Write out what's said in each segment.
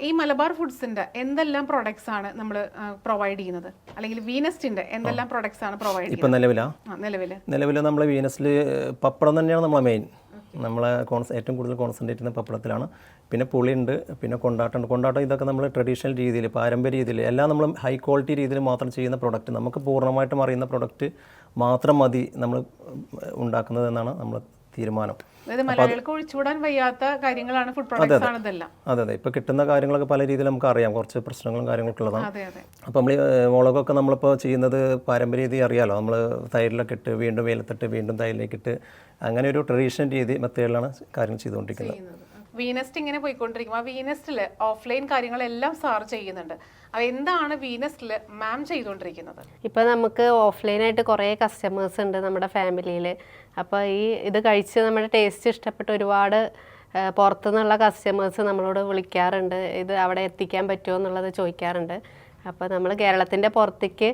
ഈ മലബാർ ഫുഡ്സിന്റെ എന്തെല്ലാം പ്രൊഡക്ട്സ് ആണ് നമ്മൾ പ്രൊവൈഡ് ചെയ്യുന്നത്, അല്ലെങ്കിൽ വീനസ്റ്റിന്റെ എന്തെല്ലാം പ്രൊഡക്ട്സ് ആണ് പ്രൊവൈഡ് ഇപ്പം ചെയ്യുന്നത്? നിലവിൽ നമ്മൾ വീനസ്റ്റിൽ പപ്പടം തന്നെയാണ് നമ്മളെ മെയിൻ. നമ്മളെ ഏറ്റവും കൂടുതൽ കോൺസെൻട്രേറ്റ് ചെയ്യുന്ന പപ്പടത്തിലാണ്. പിന്നെ പുളിയുണ്ട്, പിന്നെ കൊണ്ടാട്ടം. ഇതൊക്കെ നമ്മൾ ട്രഡീഷണൽ രീതിയിൽ, പാരമ്പര്യ രീതിയിൽ, എല്ലാം നമ്മൾ ഹൈ ക്വാളിറ്റി രീതിയിൽ മാത്രം ചെയ്യുന്ന പ്രൊഡക്റ്റ്, നമുക്ക് പൂർണ്ണമായിട്ടും അറിയുന്ന പ്രൊഡക്റ്റ് മാത്രം മതി നമ്മൾ ഉണ്ടാക്കുന്നത് എന്നാണ് നമ്മൾ തീരുമാനം. മലയാളികൾക്ക് ഒഴിച്ചുകൂടാൻ വയ്യാത്ത കാര്യങ്ങളാണ് ഫുഡ് പ്രൊഡക്ട്സ് ആണ് ഇതെല്ലാം. അതെ. ഇപ്പോൾ കിട്ടുന്ന കാര്യങ്ങളൊക്കെ പല രീതിയിൽ നമുക്ക് അറിയാം, കുറച്ച് പ്രശ്നങ്ങളും കാര്യങ്ങളൊക്കെ ഉള്ളതാണ്. അതെ. അപ്പോൾ നമ്മൾ മുളകൊക്കെ നമ്മളിപ്പോൾ ചെയ്യുന്നത് പാരമ്പര്യ രീതി അറിയാമല്ലോ, നമ്മൾ തൈരിലൊക്കെ ഇട്ട് വീണ്ടും വെയിലത്തിട്ട് വീണ്ടും തൈരിലേക്കിട്ട് അങ്ങനെ ഒരു ട്രഡീഷണൽ രീതി മെത്തേഡിലാണ് കാര്യങ്ങൾ ചെയ്തുകൊണ്ടിരിക്കുന്നത്. വീനസ്റ്റ് ഇങ്ങനെ പോയിക്കൊണ്ടിരിക്കും. ആ വീനസ്റ്റിൽ ഓഫ്ലൈൻ കാര്യങ്ങളെല്ലാം സാർ ചെയ്യുന്നുണ്ട്. അപ്പോൾ എന്താണ് വീനസ്റ്റിൽ മാം ചെയ്തുകൊണ്ടിരിക്കുന്നത്? ഇപ്പോൾ നമുക്ക് ഓഫ്ലൈനായിട്ട് കുറേ കസ്റ്റമേഴ്സ് ഉണ്ട് നമ്മുടെ ഫാമിലിയിൽ. അപ്പോൾ ഇത് കഴിച്ച് നമ്മുടെ ടേസ്റ്റ് ഇഷ്ടപ്പെട്ട് ഒരുപാട് പുറത്തുനിന്നുള്ള കസ്റ്റമേഴ്സ് നമ്മളോട് വിളിക്കാറുണ്ട്, ഇത് അവിടെ എത്തിക്കാൻ പറ്റുമോ എന്നുള്ളത് ചോദിക്കാറുണ്ട്. അപ്പോൾ നമ്മൾ കേരളത്തിൻ്റെ പുറത്തേക്ക്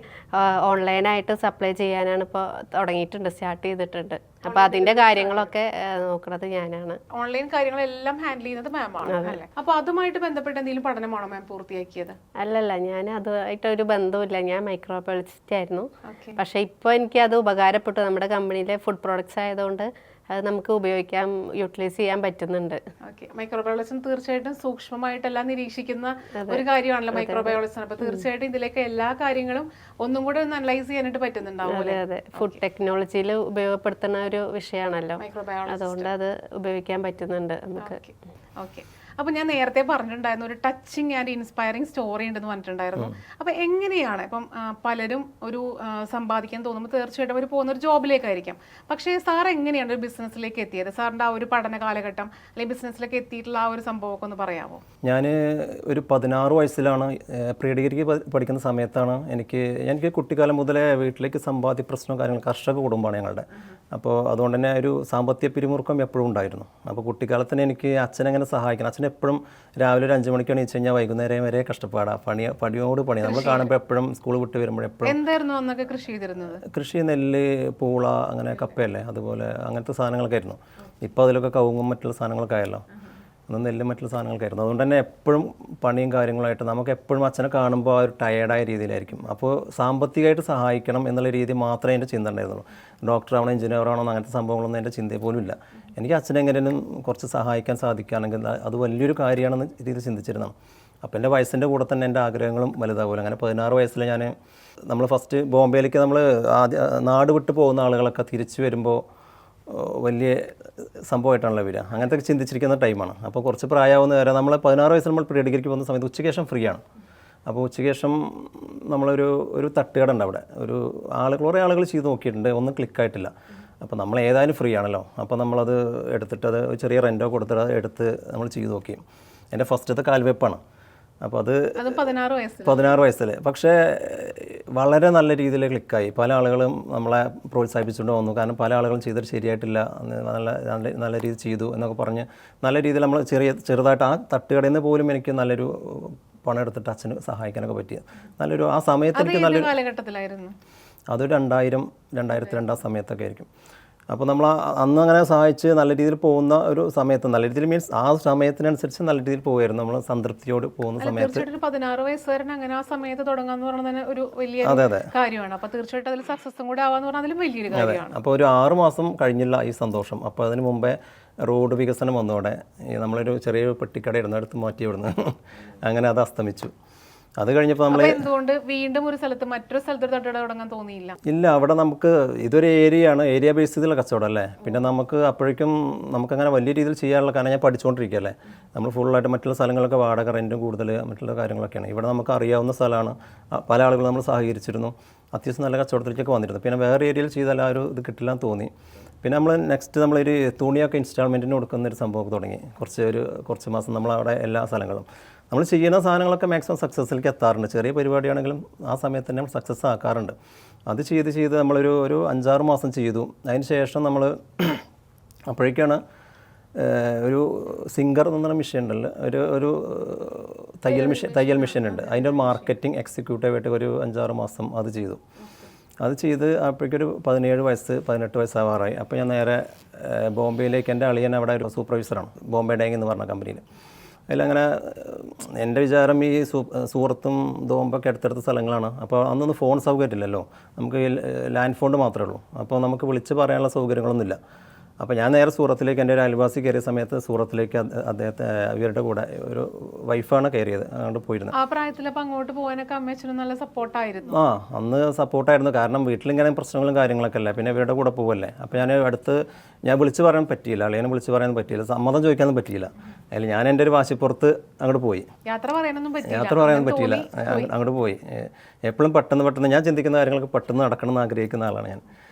ഓൺലൈനായിട്ട് സപ്ലൈ ചെയ്യാനാണ് ഇപ്പോൾ സ്റ്റാർട്ട് ചെയ്തിട്ടുണ്ട്. അപ്പോൾ അതിൻ്റെ കാര്യങ്ങളൊക്കെ നോക്കുന്നത് ഞാനാണ്. ഓൺലൈൻ കാര്യങ്ങളെല്ലാം ഹാൻഡിൽ ചെയ്യുന്നത് മാം ആണ് അല്ലേ? അപ്പോൾ അതുമായിട്ട് ബന്ധപ്പെട്ട് എന്തെങ്കിലും പഠനമാണോ മാം പൂർത്തിയാക്കിയത്? അല്ലല്ല, ഞാൻ അതുമായിട്ടൊരു ബന്ധവുമില്ല. ഞാൻ മൈക്രോബയോളജിസ്റ്റ് ആയിരുന്നു. പക്ഷേ ഇപ്പോൾ എനിക്കത് ഉപകാരപ്പെട്ടു. നമ്മുടെ കമ്പനിയിലെ ഫുഡ് പ്രോഡക്ട്സ് ആയതുകൊണ്ട് അത് നമുക്ക് ഉപയോഗിക്കാൻ, യൂട്ടിലൈസ് ചെയ്യാൻ പറ്റുന്നുണ്ട്. മൈക്രോബയോളജിസം തീർച്ചയായിട്ടും സൂക്ഷ്മമായിട്ടെല്ലാം നിരീക്ഷിക്കുന്ന ഒരു കാര്യമാണല്ലോ മൈക്രോബയോളജിസം. അപ്പോൾ തീർച്ചയായിട്ടും ഇതിലേക്ക് എല്ലാ കാര്യങ്ങളും ഒന്നും കൂടെ ഒന്ന് അനലൈസ് ചെയ്യാനായിട്ട് പറ്റുന്നുണ്ടാവും. അതെ. ഫുഡ് ടെക്നോളജിയിൽ ഉപയോഗപ്പെടുത്തുന്ന ഒരു വിഷയമാണല്ലോ, അതുകൊണ്ട് അത് ഉപയോഗിക്കാൻ പറ്റുന്നുണ്ട് നമുക്ക്. ഓക്കെ. അപ്പോൾ ഞാൻ നേരത്തെ പറഞ്ഞിട്ടുണ്ടായിരുന്നു ഒരു ടച്ചിങ് ആൻഡ് ഇൻസ്പയറിംഗ് സ്റ്റോറി ഉണ്ടെന്ന് പറഞ്ഞിട്ടുണ്ടായിരുന്നു. അപ്പോൾ എങ്ങനെയാണ് ഇപ്പം പലരും ഒരു സമ്പാദിക്കാൻ തോന്നുമ്പോൾ തീർച്ചയായിട്ടും അവർ പോകുന്ന ഒരു ജോബിലേക്കായിരിക്കും. പക്ഷേ സാർ എങ്ങനെയാണ് ഒരു ബിസിനസ്സിലേക്ക് എത്തിയത്? സാറിൻ്റെ ആ ഒരു പഠന കാലഘട്ടം അല്ലെങ്കിൽ ബിസിനസ്സിലേക്ക് എത്തിയിട്ടുള്ള ആ ഒരു സംഭവമൊക്കെ ഒന്ന് പറയാമോ? ഞാൻ ഒരു 16 വയസ്സിലാണ്, പ്രീ ഡിഗ്രിക്ക് പഠിക്കുന്ന സമയത്താണ് എനിക്ക് കുട്ടിക്കാലം മുതലേ വീട്ടിലേക്ക് സമ്പാദ്യ പ്രശ്നവും കാര്യങ്ങളും, കർഷക കുടുംബമാണ് ഞങ്ങളുടെ. അപ്പോൾ അതുകൊണ്ട് തന്നെ ഒരു സാമ്പത്തിക പിരിമുറുക്കം എപ്പോഴും ഉണ്ടായിരുന്നു. അപ്പോൾ കുട്ടിക്കാലത്തിന് എനിക്ക് അച്ഛനെങ്ങനെ സഹായിക്കണം. അച്ഛൻ എപ്പോഴും രാവിലെ ഒരു 5 മണിക്ക് എണീച്ച് കഴിഞ്ഞാൽ വൈകുന്നേരം വരെ കഷ്ടപ്പാടാണ്, പണിയോട് പണി. നമ്മൾ കാണുമ്പോൾ എപ്പോഴും സ്കൂൾ വിട്ട് വരുമ്പോഴെപ്പോഴും എന്തായിരുന്നു അന്നൊക്കെ കൃഷി ചെയ്തിരുന്നത്? കൃഷി നെല്ല്, പൂള, അങ്ങനെ കപ്പയല്ലേ, അതുപോലെ അങ്ങനത്തെ സാധനങ്ങളൊക്കെ ആയിരുന്നു. ഇപ്പോൾ അതിലൊക്കെ കവുങ്ങും മറ്റുള്ള സാധനങ്ങളൊക്കെ ആയല്ലോ, അന്ന് നെല്ലും മറ്റുള്ള സാധനങ്ങൾക്കായിരുന്നു. അതുകൊണ്ട് തന്നെ എപ്പോഴും പണിയും കാര്യങ്ങളായിട്ട് നമുക്ക് എപ്പോഴും അച്ഛനെ കാണുമ്പോൾ ആ ഒരു ടയേർഡായ രീതിയിലായിരിക്കും. അപ്പോൾ സാമ്പത്തികമായിട്ട് സഹായിക്കണം എന്നുള്ള രീതി മാത്രമേ എൻ്റെ ചിന്ത ഉണ്ടായിരുന്നുള്ളൂ. ഡോക്ടറാവണോ എഞ്ചിനീയർ ആണോ അങ്ങനത്തെ സംഭവങ്ങളൊന്നും എൻ്റെ ചിന്തയിൽ പോലും ഇല്ല. എനിക്ക് അച്ഛനെ എങ്ങനെയും കുറച്ച് സഹായിക്കാൻ സാധിക്കുകയാണെങ്കിൽ അത് വലിയൊരു കാര്യമാണെന്ന് രീതി ചിന്തിച്ചിരുന്നു. അപ്പോൾ എൻ്റെ വയസ്സിൻ്റെ കൂടെ തന്നെ എൻ്റെ ആഗ്രഹങ്ങളും വലുതാവില്ല. അങ്ങനെ 16 വയസ്സിൽ നമ്മൾ ഫസ്റ്റ് ബോംബെയിലേക്ക് നാട് വിട്ട് പോകുന്ന ആളുകളൊക്കെ തിരിച്ചു വരുമ്പോൾ വലിയ സംഭവമായിട്ടാണല്ലോ വരിക. അങ്ങനത്തെ ചിന്തിച്ചിരിക്കുന്ന ടൈമാണ്. അപ്പോൾ കുറച്ച് പ്രായമാവുന്ന വരെ നമ്മൾ 16 വയസ്സിൽ നമ്മൾ പ്രീ ഡിഗ്രിക്ക് പോകുന്ന സമയത്ത് ഉച്ചയ്ക്ക് ശേഷം ഫ്രീ ആണ്. അപ്പോൾ ഉച്ചയ്ക്ക് ശേഷം നമ്മളൊരു തട്ടുകട ഉണ്ട് അവിടെ. കുറേ ആളുകൾ ചെയ്ത് നോക്കിയിട്ടുണ്ട്, ഒന്നും ക്ലിക്കായിട്ടില്ല. അപ്പോൾ നമ്മൾ ഏതായാലും ഫ്രീ ആണല്ലോ, അപ്പോൾ നമ്മളത് എടുത്തിട്ട് അത് ചെറിയ റെൻറ്റോ കൊടുത്തിട്ട് എടുത്ത് നമ്മൾ ചെയ്ത് നോക്കി. എൻ്റെ ഫസ്റ്റത്തെ കാൽവെപ്പാണ്. അപ്പോൾ അത് 16 വയസ്സിൽ. പക്ഷേ വളരെ നല്ല രീതിയിൽ ക്ലിക്കായി. പല ആളുകളും നമ്മളെ പ്രോത്സാഹിപ്പിച്ചുകൊണ്ട് വന്നു. കാരണം പല ആളുകളും ചെയ്തിട്ട് ശരിയായിട്ടില്ല, നല്ല രീതി ചെയ്തു എന്നൊക്കെ പറഞ്ഞ് നല്ല രീതിയിൽ നമ്മൾ ചെറുതായിട്ട് ആ തട്ടുകടയിൽ നിന്ന് പോലും എനിക്ക് നല്ലൊരു പണം എടുത്തിട്ട് അച്ഛന് സഹായിക്കാനൊക്കെ പറ്റിയത് നല്ലൊരു ആ സമയത്ത് എനിക്ക് നല്ലൊരു കാലഘട്ടത്തിലായിരുന്നു. അത് 2002 സമയത്തൊക്കെ ആയിരിക്കും. അപ്പോൾ നമ്മൾ അന്ന് അങ്ങനെ സഹായിച്ച് നല്ല രീതിയിൽ പോകുന്ന ഒരു സമയത്ത്, നല്ല രീതിയിൽ മീൻസ് ആ സമയത്തിനനുസരിച്ച് നല്ല രീതിയിൽ പോകുമായിരുന്നു. നമ്മൾ സംതൃപ്തിയോട് പോകുന്ന സമയത്ത് 16 വയസ്സുകാരൻ അങ്ങനെ ആ സമയത്ത് തുടങ്ങാന്ന് പറഞ്ഞാൽ ഒരു വലിയ കാര്യമാണ്. അപ്പോൾ തീർച്ചയായിട്ടും അതിൽ സക്സസും കൂടെ ആവാന്ന് പറഞ്ഞാൽ വലിയൊരു കാര്യമാണ്. അപ്പോൾ ഒരു 6 മാസം കഴിഞ്ഞില്ല ഈ സന്തോഷം. അപ്പോൾ അതിന് മുമ്പേ റോഡ് വികസനം വന്നതോടെ നമ്മളൊരു ചെറിയൊരു പെട്ടിക്കട എടുത്ത് മാറ്റി വിടുന്നു. അങ്ങനെ അത് അസ്തമിച്ചു. അത് കഴിഞ്ഞപ്പോൾ നമ്മൾ എന്തുകൊണ്ട് വീണ്ടും ഒരു സ്ഥലത്ത് മറ്റൊരു സ്ഥലത്ത് തട്ടുകട തുടങ്ങാൻ തോന്നിയില്ല? ഇല്ല, അവിടെ നമുക്ക് ഇതൊരു ഏരിയ ബേസ് ചെയ്തുള്ള കച്ചവടം അല്ലേ. പിന്നെ നമുക്ക് അപ്പോഴേക്കും നമുക്കങ്ങനെ വലിയ രീതിയിൽ ചെയ്യാനുള്ള, കാരണം ഞാൻ പഠിച്ചുകൊണ്ടിരിക്കുകയല്ലേ. നമ്മൾ ഫുള്ളായിട്ട് മറ്റുള്ള സ്ഥലങ്ങളൊക്കെ വാടക റെൻറ്റും കൂടുതൽ മറ്റുള്ള കാര്യങ്ങളൊക്കെയാണ്. ഇവിടെ നമുക്ക് അറിയാവുന്ന സ്ഥലമാണ്. പല ആളുകളും നമ്മൾ സഹകരിച്ചിരുന്നു. അത്യാവശ്യം നല്ല കച്ചവടത്തിലേക്കൊക്കെ വന്നിരുന്നു. പിന്നെ വേറെ ഏരിയയിൽ ചെയ്താൽ ആ ഒരു ഇത് കിട്ടില്ല എന്ന് തോന്നി. പിന്നെ നമ്മൾ നെക്സ്റ്റ് നമ്മളൊരു തുണിയൊക്കെ ഇൻസ്റ്റാൾമെൻറ്റിന് കൊടുക്കുന്നൊരു സംഭവമൊക്കെ തുടങ്ങി. കുറച്ച് മാസം നമ്മളവിടെ എല്ലാ സ്ഥലങ്ങളും നമ്മൾ ചെയ്യുന്ന സാധനങ്ങളൊക്കെ മാക്സിമം സക്സസ്സിലേക്ക് എത്താറുണ്ട്. ചെറിയ പരിപാടിയാണെങ്കിലും ആ സമയത്ത് തന്നെ നമ്മൾ സക്സസ് ആക്കാറുണ്ട്. അത് ചെയ്ത് നമ്മളൊരു 5-6 മാസം ചെയ്തു. അതിന് ശേഷം നമ്മൾ അപ്പോഴേക്കാണ് ഒരു സിംഗർ എന്ന് പറഞ്ഞ മെഷീൻ ഉണ്ടല്ലോ, ഒരു തയ്യൽ മെഷീൻ ഉണ്ട്. അതിൻ്റെ മാർക്കറ്റിംഗ് എക്സിക്യൂട്ടീവായിട്ട് ഒരു 5-6 മാസം അത് ചെയ്ത് അപ്പോഴേക്കൊരു 18 വയസ്സാവാറായി. അപ്പോൾ ഞാൻ നേരെ ബോംബെയിലേക്ക്, എൻ്റെ അളിയൻ അവിടെ ഒരു സൂപ്പർവൈസറാണ് ബോംബെ ഡാങ് എന്ന് പറഞ്ഞ കമ്പനിയിൽ. അതിലങ്ങനെ എൻ്റെ വിചാരം ഈ സൂറത്തും ദോമ്പൊക്കെ അടുത്തടുത്ത സ്ഥലങ്ങളാണ്. അപ്പോൾ അന്നൊന്നും ഫോൺ സൗകര്യമില്ലല്ലോ, നമുക്ക് ലാൻഡ് ഫോൺ മാത്രമേ ഉള്ളൂ. അപ്പോൾ നമുക്ക് വിളിച്ച് പറയാനുള്ള സൗകര്യങ്ങളൊന്നുമില്ല. അപ്പോൾ ഞാൻ നേരെ സൂറത്തിലേക്ക്, എൻ്റെ ഒരു അയൽവാസി കയറിയ സമയത്ത് സൂറത്തിലേക്ക് അദ്ദേഹത്തെ ഇവരുടെ കൂടെ ഒരു വൈഫാണ് കയറിയത്, അങ്ങോട്ട് പോയിരുന്നത്. ആ പ്രായത്തിലപ്പോൾ അങ്ങോട്ട് പോകാനൊക്കെ അമ്മച്ചനും നല്ല സപ്പോർട്ടായിരുന്നു. അന്ന് സപ്പോർട്ടായിരുന്നു. കാരണം വീട്ടിലിങ്ങനെ പ്രശ്നങ്ങളും കാര്യങ്ങളൊക്കെ അല്ലേ, പിന്നെ ഇവരുടെ കൂടെ പോവല്ലേ. അപ്പോൾ ഞാൻ വിളിച്ച് പറയാൻ പറ്റിയില്ല, അളിയനെ വിളിച്ച് പറയാൻ പറ്റിയില്ല, സമ്മതം ചോദിക്കാനൊന്നും പറ്റിയില്ല. അതിൽ ഞാൻ എൻ്റെ ഒരു വാശിപ്പുറത്ത് അങ്ങോട്ട് പോയി. യാത്ര പറയാനൊന്നും പറ്റിയില്ല, അങ്ങോട്ട് പോയി. എപ്പോഴും പെട്ടെന്ന് ഞാൻ ചിന്തിക്കുന്ന കാര്യങ്ങൾക്ക് പെട്ടെന്ന് നടക്കണം എന്ന് ആഗ്രഹിക്കുന്ന ആളാണ് ഞാൻ.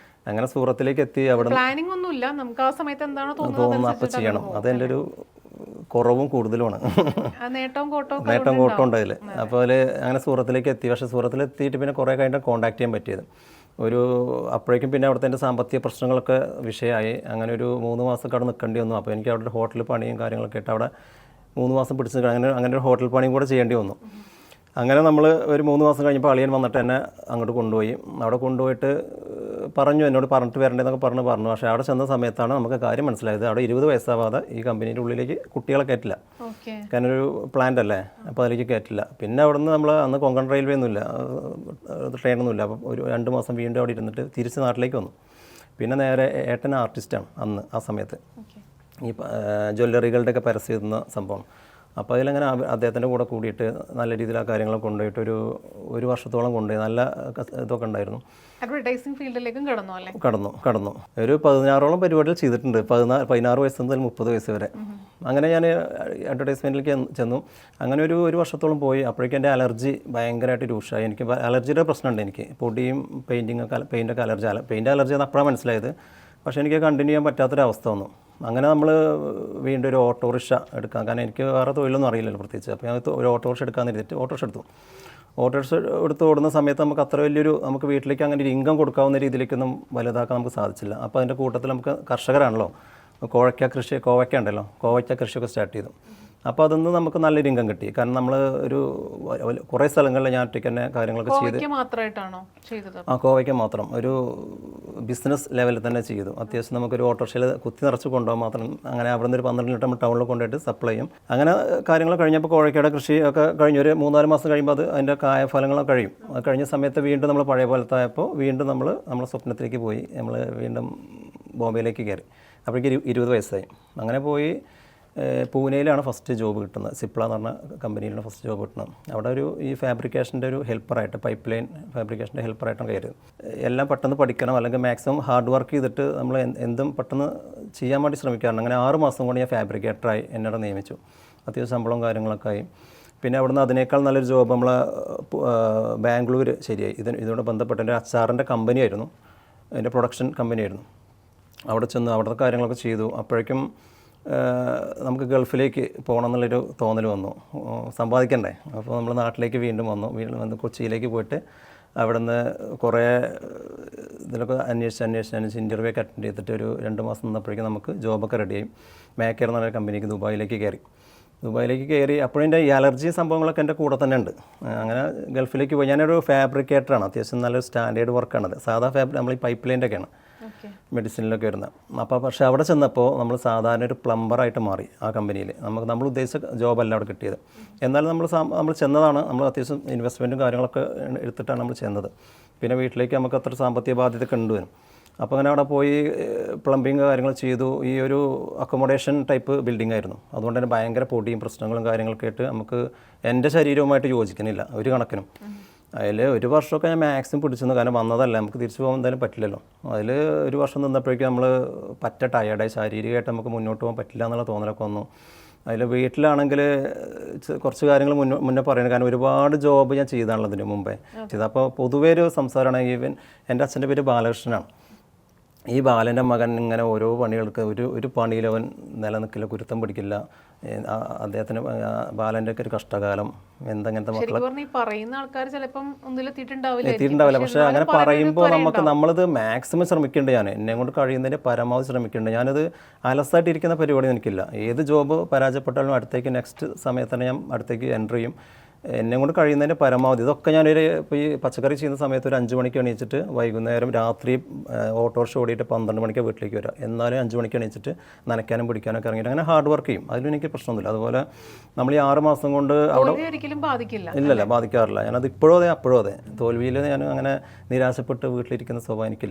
അങ്ങനെ സൂറത്തിലേക്ക് എത്തി. അവിടെ പ്ലാനിംഗ് ഒന്നുമില്ല, നമുക്ക് ആ സമയത്ത് എന്താണോ തോന്നുന്നത് അപ്പോൾ ചെയ്യണം. അതെൻ്റെ ഒരു കുറവും കൂടുതലുമാണ്. നേട്ടവും കോട്ടവും ഉണ്ട് അതിൽ. അപ്പോൾ അതിൽ അങ്ങനെ സൂറത്തിലേക്ക് എത്തി. പക്ഷേ സൂറത്തിലെത്തിയിട്ട് പിന്നെ കുറേ കഴിഞ്ഞിട്ട് കോൺടാക്ട് ചെയ്യാൻ പറ്റിയത്. അപ്പോഴേക്കും പിന്നെ അവിടുത്തെ എൻ്റെ സാമ്പത്തിക പ്രശ്നങ്ങളൊക്കെ വിഷയമായി. അങ്ങനെ ഒരു 3 മാസമൊക്കെ അവിടെ നിൽക്കേണ്ടി വന്നു. അപ്പോൾ എനിക്ക് അവിടെ ഒരു ഹോട്ടൽ പണിയും കാര്യങ്ങളൊക്കെ ആയിട്ട് അവിടെ 3 മാസം പിടിച്ച് നിൽക്കണം. അങ്ങനെ ഒരു ഹോട്ടൽ പണിയും കൂടെ ചെയ്യേണ്ടി വന്നു. അങ്ങനെ നമ്മൾ ഒരു 3 മാസം കഴിഞ്ഞപ്പോൾ അളിയൻ വന്നിട്ട് എന്നെ അങ്ങോട്ട് കൊണ്ടുപോയി. അവിടെ കൊണ്ടുപോയിട്ട് എന്നോട് പറഞ്ഞിട്ട് വരേണ്ടതെന്നൊക്കെ പറഞ്ഞു. പക്ഷേ അവിടെ ചെന്ന സമയത്താണ് നമുക്ക് കാര്യം മനസ്സിലായത്. അവിടെ 20 വയസ്സാവാതെ ഈ കമ്പനീൻ്റെ ഉള്ളിലേക്ക് കുട്ടികളെ കയറ്റില്ല. കാരണം ഒരു പ്ലാന്റ് അല്ലേ, അപ്പോൾ അതിലേക്ക് കയറ്റില്ല. പിന്നെ അവിടെ നിന്ന് നമ്മൾ അന്ന് കൊങ്കൺ റെയിൽവേ ഒന്നുമില്ല, ട്രെയിനൊന്നുമില്ല. അപ്പോൾ ഒരു 2 മാസം വീണ്ടും അവിടെ ഇരുന്നിട്ട് തിരിച്ച് നാട്ടിലേക്ക് വന്നു. പിന്നെ നേരെ ഏട്ടൻ ആർട്ടിസ്റ്റാണ് അന്ന് ആ സമയത്ത്, ഈ ജ്വല്ലറികളുടെയൊക്കെ പരസ്യം ചെയ്യുന്ന സംഭവം. അപ്പോൾ അതിലങ്ങനെ അദ്ദേഹത്തിൻ്റെ കൂടെ കൂടിയിട്ട് നല്ല രീതിയിൽ ആ കാര്യങ്ങളൊക്കെ കൊണ്ടുപോയിട്ട് ഒരു വർഷത്തോളം കൊണ്ടുപോയി. നല്ല ഇതൊക്കെ ഉണ്ടായിരുന്നു. അഡ്വർടൈസിംഗ് ഫീൽഡിലേക്കും കടന്നു. ഒരു 16ഓളം പരിപാടികൾ ചെയ്തിട്ടുണ്ട്. 16 വയസ്സ് മുതൽ 30 വയസ്സ് വരെ. അങ്ങനെ ഞാൻ അഡ്വർടൈസ്മെൻറ്റിലേക്ക് ചെന്നു. അങ്ങനെ ഒരു വർഷത്തോളം പോയി. അപ്പോഴേക്കും എൻ്റെ അലർജി ഭയങ്കരമായിട്ട് രൂക്ഷമായി. എനിക്ക് അലർജിയുടെ പ്രശ്നമുണ്ട്. എനിക്ക് പൊടിയും പെയിൻറ്റൊക്കെ പെയിൻ്റ് അലർജി എന്ന് അപ്പോഴാണ് മനസ്സിലായത്. പക്ഷേ എനിക്ക് കണ്ടിന്യൂ ചെയ്യാൻ പറ്റാത്തൊരവസ്ഥ വന്നു. അങ്ങനെ നമ്മൾ വീണ്ടും ഒരു ഓട്ടോറിക്ഷ എടുക്കാം, കാരണം എനിക്ക് വേറെ തൊഴിലൊന്നും അറിയില്ലല്ലോ പ്രത്യേകിച്ച്. അപ്പോൾ ഞാൻ ഒരു ഓട്ടോറിക്ഷ എടുക്കാമെന്ന് ഇരുന്നിട്ട് ഓട്ടോറിക്ഷ എടുത്ത് ഓടുന്ന സമയത്ത് നമുക്ക് അത്ര നമുക്ക് വീട്ടിലേക്ക് അങ്ങനെ ഒരു ഇൻകം കൊടുക്കാവുന്ന രീതിയിലേക്കൊന്നും വലുതാക്കാൻ നമുക്ക് സാധിച്ചില്ല. അപ്പോൾ അതിൻ്റെ കൂട്ടത്തിൽ നമുക്ക് കർഷകരാണല്ലോ, കോവയ്ക്ക ഉണ്ടല്ലോ, കോവയ്ക്ക കൃഷിയൊക്കെ സ്റ്റാർട്ട് ചെയ്തു. അപ്പോൾ അതൊന്ന് നമുക്ക് നല്ലൊരു ഇൻകം കിട്ടി. കാരണം നമ്മൾ കുറേ സ്ഥലങ്ങളിൽ ഞാൻ ഒറ്റയ്ക്ക് തന്നെ കാര്യങ്ങളൊക്കെ ചെയ്ത്. കോവയ്ക്ക മാത്രം ഒരു ബിസിനസ് ലെവലിൽ തന്നെ ചെയ്തു. അത്യാവശ്യം നമുക്കൊരു ഓട്ടോറിക്ഷയിൽ കുത്തി നിറച്ച് കൊണ്ടുപോകാൻ മാത്രം. അങ്ങനെ അവിടെ നിന്ന് ഒരു 12 ലിറ്റർ നമ്മൾ ടൗണിൽ കൊണ്ടുപോയിട്ട് സപ്ലൈ ചെയ്യും. അങ്ങനെ കാര്യങ്ങൾ കഴിഞ്ഞപ്പോൾ കോവയ്ക്കയുടെ കൃഷി ഒക്കെ കഴിഞ്ഞ് ഒരു 3-4 മാസം കഴിയുമ്പോൾ അതിൻ്റെ കായഫലങ്ങളൊക്കെ കഴിയും. അത് കഴിഞ്ഞ സമയത്ത് വീണ്ടും നമ്മൾ പഴയ പോലത്തെ ആയപ്പോൾ വീണ്ടും നമ്മളെ സ്വപ്നത്തിലേക്ക് പോയി. നമ്മൾ വീണ്ടും ബോംബെയിലേക്ക് കയറി. അപ്പോഴേക്ക് 20 വയസ്സായി. അങ്ങനെ പോയി പൂനെയിലാണ് ഫസ്റ്റ് ജോബ് കിട്ടുന്നത്. സിപ്ല എന്ന് പറഞ്ഞ കമ്പനിയിലാണ് ഫസ്റ്റ് ജോബ് കിട്ടുന്നത്. അവിടെ ഈ ഫാബ്രിക്കേഷൻ്റെ ഒരു ഹെൽപ്പറായിട്ട്, പൈപ്പ് ലൈൻ ഫാബ്രിക്കേഷൻ്റെ ഹെൽപ്പറായിട്ടാണ് കയറിയത്. എല്ലാം പെട്ടെന്ന് പഠിക്കണം, അല്ലെങ്കിൽ മാക്സിമം ഹാർഡ് വർക്ക് ചെയ്തിട്ട് നമ്മൾ എന്തും പെട്ടെന്ന് ചെയ്യാൻ വേണ്ടി ശ്രമിക്കാറുണ്ട്. അങ്ങനെ 6 മാസം കൊണ്ട് ഞാൻ ഫാബ്രിക്കേറ്ററായി എന്നോട് നിയമിച്ചു. അത്യാവശ്യം ശമ്പളവും കാര്യങ്ങളൊക്കെ ആയി. പിന്നെ അവിടുന്ന് അതിനേക്കാൾ നല്ലൊരു ജോബ് നമ്മൾ ബാംഗ്ലൂർ ശരിയായി. ഇതിനോട് ബന്ധപ്പെട്ട ഒരു അച്ചാറിൻ്റെ കമ്പനിയായിരുന്നു, അതിൻ്റെ പ്രൊഡക്ഷൻ കമ്പനിയായിരുന്നു. അവിടെ ചെന്ന് അവിടുത്തെ കാര്യങ്ങളൊക്കെ ചെയ്തു. അപ്പോഴേക്കും നമുക്ക് ഗൾഫിലേക്ക് പോകണം എന്നുള്ളൊരു തോന്നൽ വന്നു, സമ്പാദിക്കണ്ടേ. അപ്പോൾ നമ്മൾ നാട്ടിലേക്ക് വീണ്ടും വന്ന് കൊച്ചിയിലേക്ക് പോയിട്ട് അവിടെ നിന്ന് കുറേ ഇതിലൊക്കെ അന്വേഷിച്ച് ഇൻ്റർവ്യൂ ഒക്കെ അറ്റൻഡ് ചെയ്തിട്ട് ഒരു 2 മാസം നിന്നപ്പോഴേക്കും നമുക്ക് ജോബൊക്കെ റെഡിയായി. മേക്കർ എന്ന് പറഞ്ഞ കമ്പനിക്ക് ദുബായിലേക്ക് കയറി. അപ്പോഴെൻ്റെ ഈ അലർജി സംഭവങ്ങളൊക്കെ എൻ്റെ കൂടെ തന്നെ ഉണ്ട്. അങ്ങനെ ഗൾഫിലേക്ക് പോയി. ഞാനൊരു ഫാബ്രിക്കേറ്ററാണ്, അത്യാവശ്യം നല്ലൊരു സ്റ്റാൻഡേർഡ് വർക്കാണത്. സാധാ നമ്മൾ ഈ പൈപ്പ് ലൈൻ്റെ ഒക്കെയാണ് മെഡിസിനിലൊക്കെ വരുന്നത്. അപ്പോൾ പക്ഷേ അവിടെ ചെന്നപ്പോൾ നമ്മൾ സാധാരണ ഒരു പ്ലംബറായിട്ട് മാറി ആ കമ്പനിയിൽ. നമ്മൾ ഉദ്ദേശിച്ച ജോബല്ല അവിടെ കിട്ടിയത്. എന്നാലും നമ്മൾ ചെന്നതാണ്, നമ്മൾ അത്യാവശ്യം ഇൻവെസ്റ്റ്മെൻറ്റും കാര്യങ്ങളൊക്കെ എടുത്തിട്ടാണ് നമ്മൾ ചെന്നത്. പിന്നെ വീട്ടിലേക്ക് നമുക്ക് അത്ര സാമ്പത്തിക ബാധ്യത കണ്ടുവരും. അപ്പോൾ അങ്ങനെ അവിടെ പോയി പ്ലംബിങ് കാര്യങ്ങൾ ചെയ്തു. ഈ ഒരു അക്കോമഡേഷൻ ടൈപ്പ് ബിൽഡിംഗ് ആയിരുന്നു. അതുകൊണ്ട് തന്നെ ഭയങ്കര പൊടിയും പ്രശ്നങ്ങളും കാര്യങ്ങളൊക്കെ ആയിട്ട് നമുക്ക് എൻ്റെ ശരീരവുമായിട്ട് യോജിക്കുന്നില്ല ഒരു കണക്കിനും. അതിൽ ഒരു വർഷമൊക്കെ ഞാൻ മാക്സിമം പിടിച്ചു, കാരണം വന്നതല്ല, നമുക്ക് തിരിച്ചു പോകാൻ എന്തായാലും പറ്റില്ലല്ലോ. അതിൽ ഒരു വർഷം നിന്നപ്പോഴേക്കും നമ്മൾ ടയേർഡായി, ശാരീരികമായിട്ട് നമുക്ക് മുന്നോട്ട് പോകാൻ പറ്റില്ല എന്നുള്ള തോന്നലൊക്കെ വന്നു. അതിൽ വീട്ടിലാണെങ്കിൽ കുറച്ച് കാര്യങ്ങൾ മുന്നേ പറയുന്നത്, കാരണം ഒരുപാട് ജോബ് ഞാൻ ചെയ്താണല്ലോ ഇതിന് മുമ്പേ ചെയ്തത്. അപ്പോൾ പൊതുവേ ഒരു സംസാരമാണ്. ഈവൻ എൻ്റെ അച്ഛൻ്റെ പേര് ബാലകൃഷ്ണനാണ്. ഈ ബാലൻ്റെ മകൻ ഇങ്ങനെ ഓരോ പണികൾക്ക് ഒരു പണിയിൽ അവൻ നിലനിൽക്കില്ല, കുരുത്തം പിടിക്കില്ല. അദ്ദേഹത്തിന് ബാലൻ്റെ ഒക്കെ ഒരു കഷ്ടകാലം, എന്തെങ്ങനത്തെ മക്കളെ പറയുന്ന ആൾക്കാർ ചിലപ്പം എത്തിയിട്ടുണ്ടാവില്ല. പക്ഷേ അങ്ങനെ പറയുമ്പോൾ നമ്മളിത് മാക്സിമം ശ്രമിക്കേണ്ടത്, ഞാൻ എന്നെ കൊണ്ട് കഴിയുന്നതിൻ്റെ പരമാവധി ശ്രമിക്കേണ്ടത്. ഞാനത് അലസായിട്ടിരിക്കുന്ന പരിപാടി എനിക്കില്ല. ഏത് ജോബ് പരാജയപ്പെട്ടാലും അടുത്തേക്ക് നെക്സ്റ്റ് സമയത്ത് തന്നെ ഞാൻ അടുത്തേക്ക് എൻ്റർ ചെയ്യും. എന്നെ കൊണ്ട് കഴിയുന്നതിൻ്റെ പരമാവധി ഇതൊക്കെ ഞാനൊരു ഇപ്പോൾ ഈ പച്ചക്കറി ചെയ്യുന്ന സമയത്ത് ഒരു 5 മണിക്ക് എണീച്ചിട്ട് വൈകുന്നേരം രാത്രി ഓട്ടോറിക്ഷ ഓടിയിട്ട് 12 മണിക്ക് വീട്ടിലേക്ക് വരാം. എന്നാലും 5 മണിക്ക് എണീച്ചിട്ട് നനയ്ക്കാനും പിടിക്കാനൊക്കെ ഇറങ്ങിയിട്ട് അങ്ങനെ ഹാർഡ് വർക്ക് ചെയ്യും. അതിലും എനിക്ക് പ്രശ്നമൊന്നുമില്ല. അതുപോലെ നമ്മൾ ഈ 6 മാസം കൊണ്ട് അവിടെ തോൽവി ഒരിക്കലും ബാധിക്കില്ല. ഇല്ലല്ല ബാധിക്കാറില്ല. ഞാനത് ഇപ്പോഴും അതെ അപ്പോഴും അതെ. തോൽവിയിൽ ഞാൻ അങ്ങനെ നിരാശപ്പെട്ട് വീട്ടിലിരിക്കുന്ന സ്വഭാവം എനിക്കില്ല.